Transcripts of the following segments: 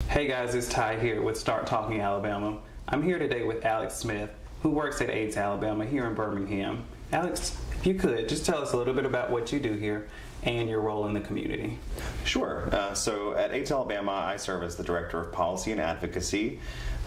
Hey guys, it's Ty here with Start Talking Alabama. I'm here today with Alex Smith, who works at AIDS Alabama here in Birmingham. Alex, if you could, just tell us a little bit about what you do here and your role in the community. Sure. So at AIDS Alabama, I serve as the Director of Policy and Advocacy,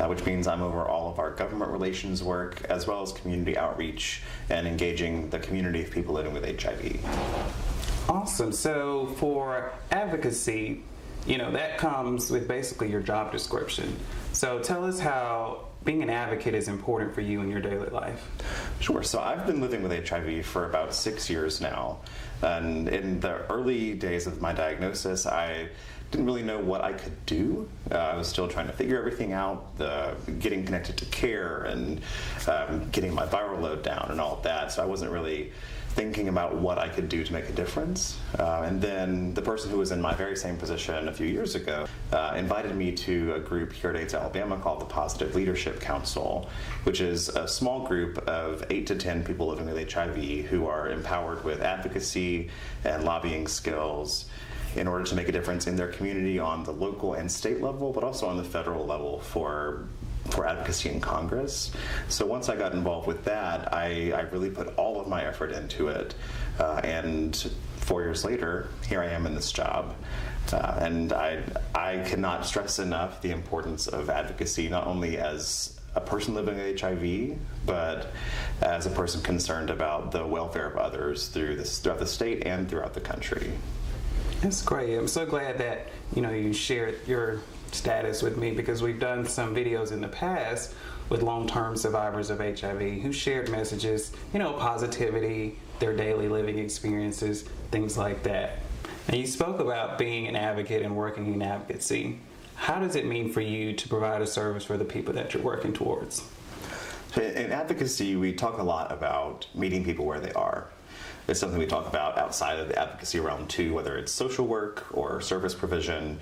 which means I'm over all of our government relations work, as well as community outreach and engaging the community of people living with HIV. Awesome. So for advocacy, that comes with basically your job description. So tell us how being an advocate is important for you in your daily life. Sure. So I've been living with HIV for about 6 years now. And in the early days of my diagnosis, I didn't really know what I could do. I was still trying to figure everything out, getting connected to care and getting my viral load down and all of that. So I wasn't really thinking about what I could do to make a difference. And then the person who was in my very same position a few years ago invited me to a group here at AIDS Alabama called the Positive Leadership Council, which is a small group of 8 to 10 people living with HIV who are empowered with advocacy and lobbying skills in order to make a difference in their community on the local and state level, but also on the federal level for advocacy in Congress. So once I got involved with that, I really put all of my effort into it. And 4 years later, here I am in this job. And I cannot stress enough the importance of advocacy, not only as a person living with HIV, but as a person concerned about the welfare of others throughout the state and throughout the country. That's great. I'm so glad that you shared your status with me, because we've done some videos in the past with long-term survivors of HIV who shared messages, positivity, their daily living experiences, things like that. And you spoke about being an advocate and working in advocacy. How does it mean for you to provide a service for the people that you're working towards? In advocacy, we talk a lot about meeting people where they are. It's something we talk about outside of the advocacy realm too, whether it's social work or service provision.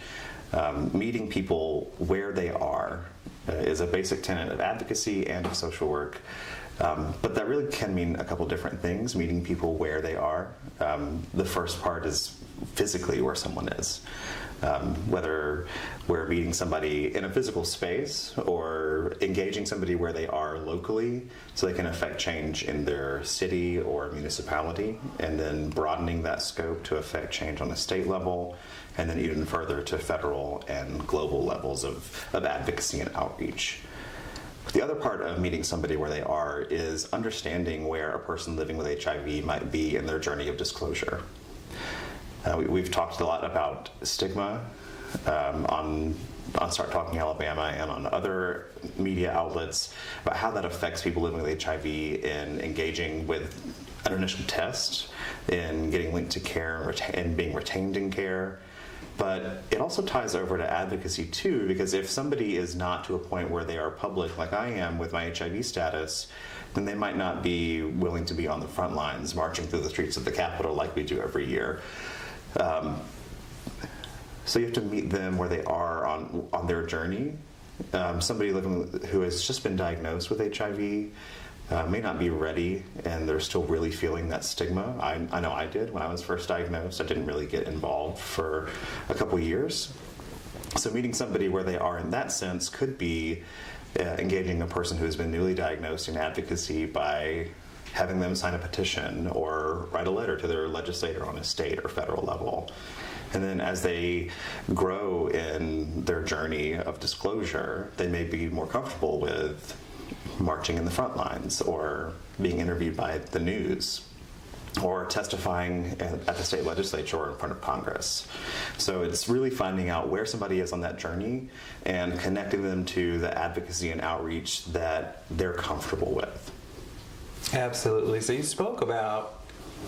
Meeting people where they are is a basic tenet of advocacy and of social work. But that really can mean a couple different things, meeting people where they are. The first part is physically where someone is. Whether we're meeting somebody in a physical space or engaging somebody where they are locally so they can affect change in their city or municipality, and then broadening that scope to affect change on a state level, and then even further to federal and global levels of advocacy and outreach. The other part of meeting somebody where they are is understanding where a person living with HIV might be in their journey of disclosure. We've talked a lot about stigma on Start Talking Alabama and on other media outlets about how that affects people living with HIV in engaging with an initial test, in getting linked to care and being retained in care. But it also ties over to advocacy too, because if somebody is not to a point where they are public like I am with my HIV status, then they might not be willing to be on the front lines marching through the streets of the Capitol like we do every year. So you have to meet them where they are on their journey. Somebody who has just been diagnosed with HIV may not be ready, and they're still really feeling that stigma. I know I did when I was first diagnosed. I didn't really get involved for a couple years. So meeting somebody where they are in that sense could be engaging a person who has been newly diagnosed in advocacy by having them sign a petition or write a letter to their legislator on a state or federal level. And then as they grow in their journey of disclosure, they may be more comfortable with marching in the front lines or being interviewed by the news or testifying at the state legislature or in front of Congress. So it's really finding out where somebody is on that journey and connecting them to the advocacy and outreach that they're comfortable with. Absolutely. So you spoke about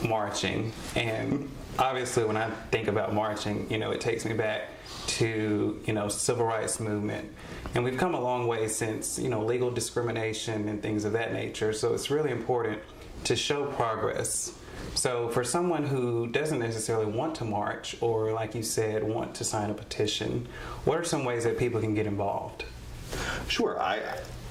marching, and obviously when I think about marching, it takes me back to, civil rights movement. And we've come a long way since, legal discrimination and things of that nature. So it's really important to show progress. So for someone who doesn't necessarily want to march or, like you said, want to sign a petition, what are some ways that people can get involved? Sure.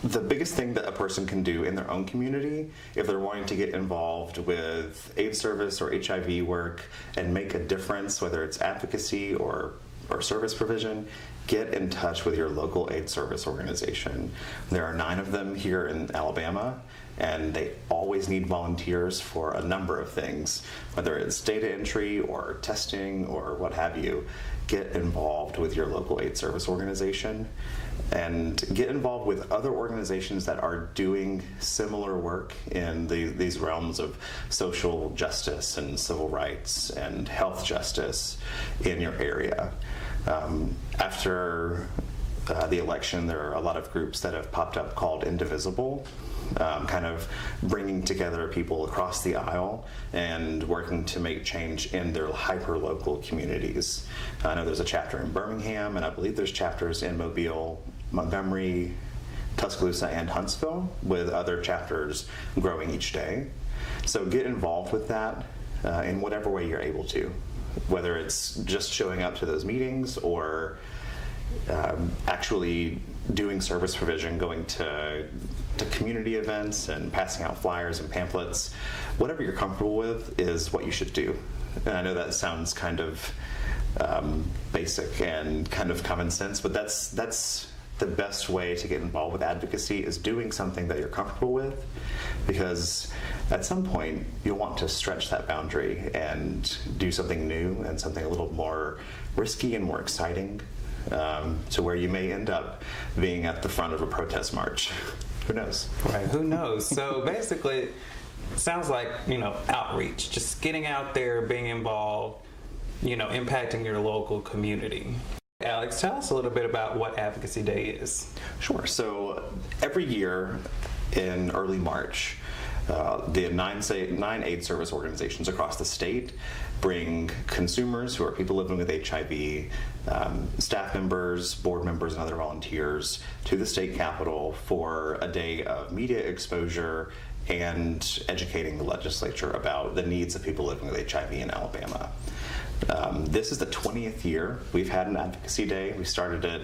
The biggest thing that a person can do in their own community, if they're wanting to get involved with AIDS service or HIV work and make a difference, whether it's advocacy or or service provision, get in touch with your local aid service organization. There are 9 of them here in Alabama, and they always need volunteers for a number of things, whether it's data entry or testing or what have you. Get involved with your local aid service organization and get involved with other organizations that are doing similar work in these realms of social justice and civil rights and health justice in your area. After the election, there are a lot of groups that have popped up called Indivisible, kind of bringing together people across the aisle and working to make change in their hyper-local communities. I know there's a chapter in Birmingham, and I believe there's chapters in Mobile, Montgomery, Tuscaloosa, and Huntsville, with other chapters growing each day. So get involved with that in whatever way you're able to, whether it's just showing up to those meetings or actually doing service provision, going to community events and passing out flyers and pamphlets. Whatever you're comfortable with is what you should do. And I know that sounds kind of basic and kind of common sense, but that's the best way to get involved with advocacy, is doing something that you're comfortable with, because at some point you'll want to stretch that boundary and do something new and something a little more risky and more exciting, to where you may end up being at the front of a protest march. Who knows? Right, who knows? So basically, it sounds like, outreach, just getting out there, being involved, impacting your local community. Alex, tell us a little bit about what Advocacy Day is. Sure. So every year in early March, the 9 aid service organizations across the state bring consumers who are people living with HIV, staff members, board members, and other volunteers to the state capitol for a day of media exposure and educating the legislature about the needs of people living with HIV in Alabama. This is the 20th year we've had an Advocacy Day. We started it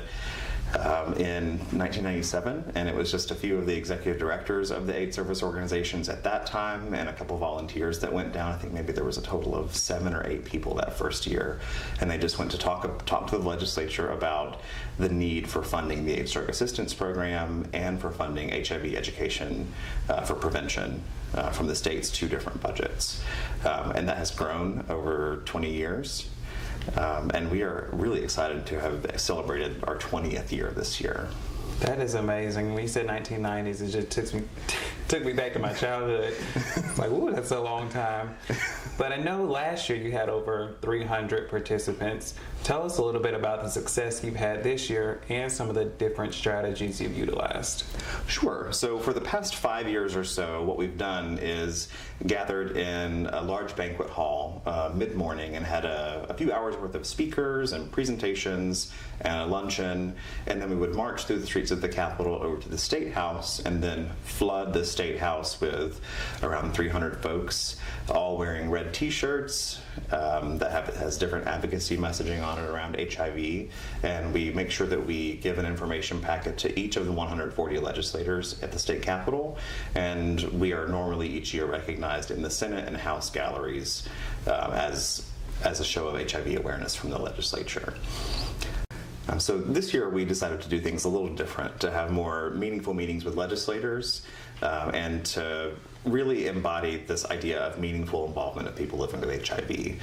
in 1997, and it was just a few of the executive directors of the aid service organizations at that time and a couple volunteers that went down. I think maybe there was a total of 7 or 8 people that first year, and they just went to talk to the legislature about the need for funding the AIDS Drug Assistance Program and for funding HIV education for prevention from the state's 2 different budgets. And that has grown over 20 years. And we are really excited to have celebrated our 20th year this year. That is amazing. When you said 1990s, it just took me back to my childhood. Like, ooh, that's a long time. But I know last year you had over 300 participants. Tell us a little bit about the success you've had this year and some of the different strategies you've utilized. Sure. So for the past 5 years or so, what we've done is gathered in a large banquet hall mid-morning and had a few hours worth of speakers and presentations and a luncheon, and then we would march through the streets of the Capitol over to the State House and then flood the State House with around 300 folks, all wearing red t-shirts that has different advocacy messaging on it around HIV, and we make sure that we give an information packet to each of the 140 legislators at the state capitol, and we are normally each year recognized in the Senate and House galleries as a show of HIV awareness from the legislature. So this year we decided to do things a little different, to have more meaningful meetings with legislators and to really embody this idea of meaningful involvement of people living with HIV.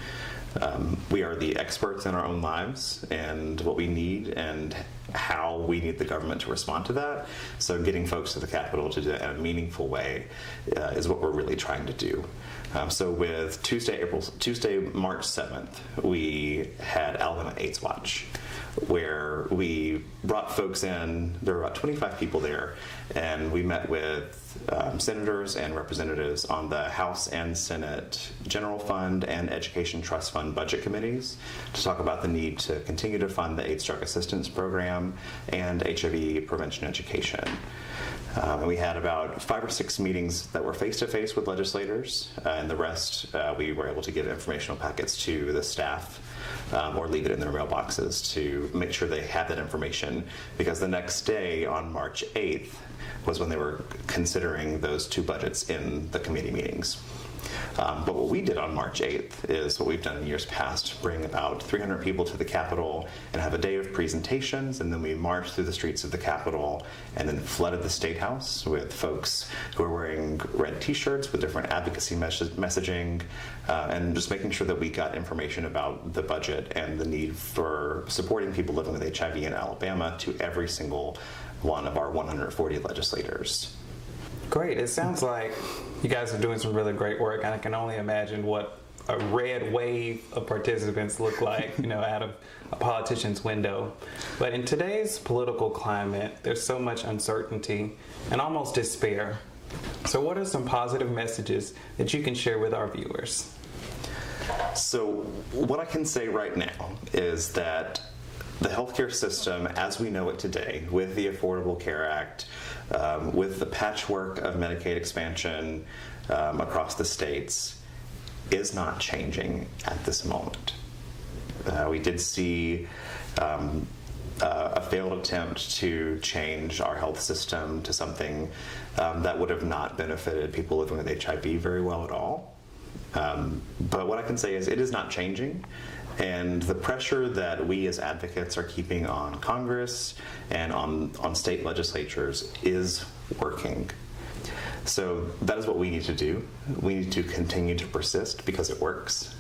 We are the experts in our own lives and what we need and how we need the government to respond to that. So getting folks to the Capitol to do that in a meaningful way is what we're really trying to do. So with Tuesday, March 7th, we had Alabama AIDS Watch, where we brought folks in. There were about 25 people there, and we met with senators and representatives on the House and Senate General Fund and Education Trust Fund budget committees to talk about the need to continue to fund the AIDS Drug Assistance Program and HIV prevention education. And we had about 5 or 6 meetings that were face-to-face with legislators, and the rest we were able to give informational packets to the staff or leave it in their mailboxes to make sure they had that information, because the next day, on March 8th, was when they were considering those 2 budgets in the committee meetings. But what we did on March 8th is what we've done in years past, bring about 300 people to the Capitol and have a day of presentations, and then we marched through the streets of the Capitol and then flooded the State House with folks who are wearing red t-shirts with different advocacy messaging, and just making sure that we got information about the budget and the need for supporting people living with HIV in Alabama to every single one of our 140 legislators. Great. It sounds like you guys are doing some really great work, and I can only imagine what a red wave of participants look like, out of a politician's window. But in today's political climate, there's so much uncertainty and almost despair. So what are some positive messages that you can share with our viewers? So what I can say right now is that the healthcare system as we know it today, with the Affordable Care Act, with the patchwork of Medicaid expansion across the states, is not changing at this moment. We did see a failed attempt to change our health system to something that would have not benefited people living with HIV very well at all. But what I can say is it is not changing. And the pressure that we as advocates are keeping on Congress and on state legislatures is working. So that is what we need to do. We need to continue to persist because it works.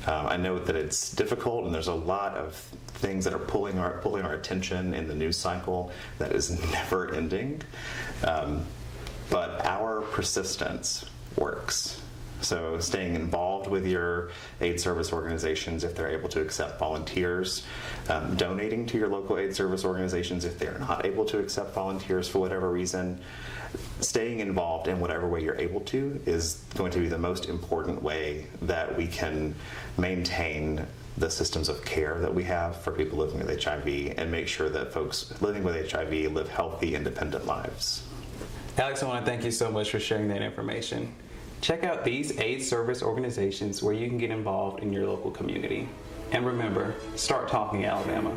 I know that it's difficult, and there's a lot of things that are pulling our attention in the news cycle that is never ending. But our persistence works. So staying involved with your aid service organizations if they're able to accept volunteers, donating to your local aid service organizations if they're not able to accept volunteers for whatever reason, staying involved in whatever way you're able to is going to be the most important way that we can maintain the systems of care that we have for people living with HIV and make sure that folks living with HIV live healthy, independent lives. Alex, I want to thank you so much for sharing that information. Check out these aid service organizations where you can get involved in your local community. And remember, start talking, Alabama.